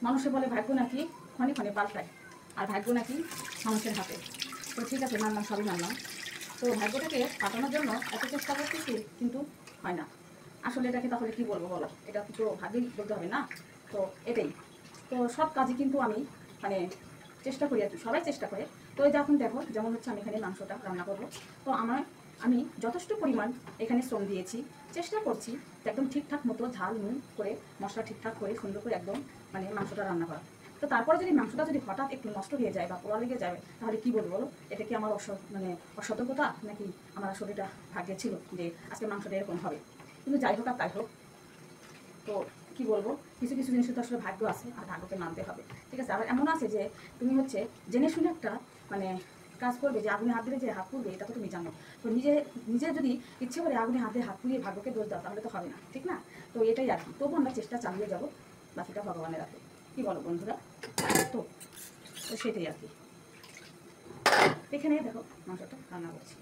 মানুষে বলে ভাগ্য নাকি ক্ষণে ক্ষণে পাল্টায়, আর ভাগ্য নাকি মানুষের হাতে। তো ঠিক আছে, মানলাম, সবই মানলাম। তো ভাগ্যটাকে পাঠানোর জন্য এত চেষ্টা করতেছি, কিন্তু হয় না। আসলে এটাকে তাহলে কি বলবো বলো, এটা তো ভাগ্যই বলতে হবে না। তো এটাই। তো সব কাজে কিন্তু আমি মানে চেষ্টা করি আর কি, সবাই চেষ্টা করে। তো এই যে এখন দেখো, যেমন হচ্ছে আমি এখানে মাংসটা রান্না করবো। তো আমি যথেষ্ট পরিমাণ এখানে শ্রম দিয়েছি, চেষ্টা করছি একদম ঠিকঠাক মতো ঝাল নুন করে, মশলা ঠিকঠাক করে, সুন্দর করে একদম মানে মাংসটা রান্না করা। তো তারপরে যদি মাংসটা যদি হঠাৎ একটু নষ্ট হয়ে যায় বা পোড়া লেগে যায়, তাহলে কি বলবো বলো, এটা কি আমার মানে অসতর্কতা, নাকি আমার আসলে এটা ভাগ্যে ছিল যে আজকে মাংসটা এরকম হবে। কিন্তু যাই হোক আর তাই হোক, তো কি বলবো, কিছু কিছু জিনিস তো আসলে ভাগ্য আছে, আর ভাগ্যকে মানতে হবে। ঠিক আছে, আবার এমন আছে যে তুমি হচ্ছে জেনে শুনে একটা মানে কাজ করবে, যে আগুনে হাত দিলে যে হাত পুড়বে, এটা তো তুমি জানো। তো নিজে নিজে যদি ইচ্ছে করে আগুনে হাত পুড়িয়ে ভাগ্যকে দোষ দাও, তাহলে তো হবে না, ঠিক না? তো এটাই আর কি, তবু আমরা চেষ্টা চালিয়ে যাবো, বাকিটা ভগবানের হাতে। কি বলো বন্ধুরা? তো তো সেটাই আর কি। এখানে দেখো মাংসটা রান্না করছি।